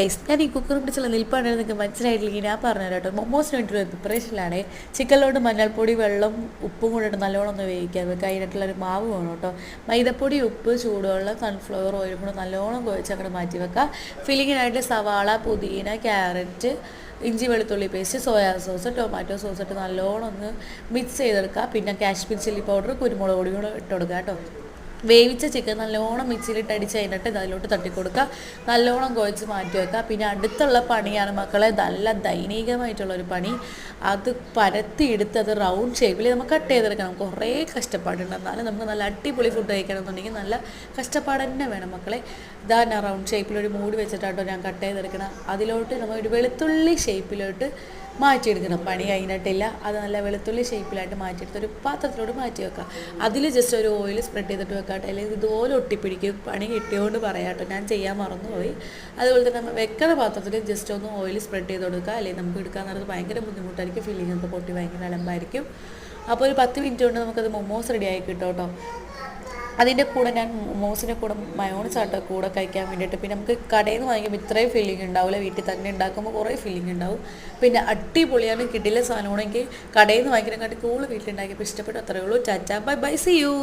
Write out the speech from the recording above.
Guys, ഞാൻ ഈ കുക്കറും പിടിച്ചുള്ള നിൽപ്പാണ് നിങ്ങൾക്ക് മനസ്സിലായിട്ടില്ലെങ്കിൽ ഞാൻ പറഞ്ഞു കേട്ടോ. മൊമോസിന് വേണ്ടിയിട്ടുള്ള പ്രിപ്പറേഷനിലാണ്. ചിക്കനിലോട്ട് മഞ്ഞൾപ്പൊടി, വെള്ളം, ഉപ്പും കൂടെ ഇട്ട് നല്ലോണം ഒന്ന് വേവിക്കാൻ വെക്കുക. അതിനായിട്ടുള്ളൊരു മാവ് വേണം കേട്ടോ. മൈദപ്പൊടി, ഉപ്പ്, ചൂടുവെള്ളം, സൺഫ്ലവർ ഓയിലും കൂടെ നല്ലോണം കുഴച്ച് അങ്ങോട്ട് മാറ്റി വെക്കുക. ഫില്ലിങ്ങിനായിട്ട് സവാള, പുതിന, ക്യാരറ്റ്, ഇഞ്ചി വെളുത്തുള്ളി paste, soya sauce, tomato sauce ഇട്ട് നല്ലോണം ഒന്ന് മിക്സ് ചെയ്തെടുക്കുക. പിന്നെ കാശ്മീർ ചില്ലി പൗഡർ, കുരുമുളക് പൊടി കൂടെ ഇട്ട് കൊടുക്കുക കേട്ടോ. വേവിച്ച ചിക്കൻ നല്ലോണം മിക്സിയിലിട്ട് അടിച്ച് കഴിഞ്ഞിട്ട് അതിലോട്ട് തട്ടിക്കൊടുക്കുക. നല്ലോണം കുഴച്ച് മാറ്റി വെക്കുക. പിന്നെ അടുത്തുള്ള പണിയാണ് മക്കളെ, നല്ല ദൈനികമായിട്ടുള്ളൊരു പണി. അത് പരത്തിയെടുത്ത് അത് റൗണ്ട് ഷേപ്പിൽ നമുക്ക് കട്ട് ചെയ്തെടുക്കണം. കുറേ കഷ്ടപ്പാടുണ്ട്. എന്നാലും നമുക്ക് നല്ല അടിപൊളി ഫുഡ് കഴിക്കണം എന്നുണ്ടെങ്കിൽ നല്ല കഷ്ടപ്പാട് തന്നെ വേണം മക്കളെ. ഇതാ ഞാൻ റൗണ്ട് ഷേപ്പിലൊരു മൂടി വെച്ചിട്ടാട്ടോ ഞാൻ കട്ട് ചെയ്തെടുക്കണം. അതിലോട്ട് നമ്മൾ ഒരു വെളുത്തുള്ളി ഷേപ്പിലോട്ട് മാറ്റിയെടുക്കണം. പണി കഴിഞ്ഞിട്ടില്ല. അത് നല്ല വെളുത്തുള്ളി ഷേപ്പിലായിട്ട് മാറ്റിയെടുത്ത് ഒരു പാത്രത്തിലോട്ട് മാറ്റി വെക്കുക. അതിൽ ജസ്റ്റ് ഒരു ഓയിൽ സ്പ്രെഡ് ചെയ്തിട്ട് വെക്കാട്ടെ, അല്ലെങ്കിൽ ഇതുപോലെ ഒട്ടിപ്പിടിക്കും. പണി കിട്ടിയോണ്ട് പറയാട്ടോ, ഞാൻ ചെയ്യാൻ മറന്നുപോയി. അതുപോലെ തന്നെ നമ്മൾ വെക്കുന്ന പാത്രത്തിൽ ജസ്റ്റ് ഒന്ന് ഓയിൽ സ്പ്രെഡ് ചെയ്ത് കൊടുക്കുക. അല്ലെങ്കിൽ നമുക്ക് എടുക്കാൻ നേരത്ത് ഭയങ്കര ബുദ്ധിമുട്ടായിരിക്കും. ഫില്ലിംഗ് ഒക്കെ പൊട്ടി ഭയങ്കര അലമ്പായിരിക്കും. അപ്പോൾ ഒരു 10 മിനിറ്റ് കൊണ്ട് നമുക്കത് മൊമോസ് റെഡി ആയി കിട്ടും കേട്ടോ. അതിൻ്റെ കൂടെ ഞാൻ മോമോസിൻ്റെ കൂടെ മയോണൈസ് ആട്ടോ കൂടെ കഴിക്കാൻ വേണ്ടിയിട്ട്. പിന്നെ നമുക്ക് കടയിൽ നിന്ന് വാങ്ങിക്കുമ്പോൾ ഇത്രയും ഫില്ലിംഗ് ഉണ്ടാവില്ല. വീട്ടിൽ തന്നെ ഉണ്ടാക്കുമ്പോൾ കുറേ ഫില്ലിംഗ് ഉണ്ടാവും. പിന്നെ അടിപൊളിയാണ്, കിടില സാധനമാണെങ്കിൽ കടയിൽ നിന്ന് വാങ്ങിക്കുന്നതിനെക്കാട്ടി കൂടുതൽ വീട്ടിലുണ്ടാക്കിയപ്പോൾ ഇഷ്ടപ്പെട്ടു. അത്രയേ ഉള്ളൂ. Tata, bye bye, see U.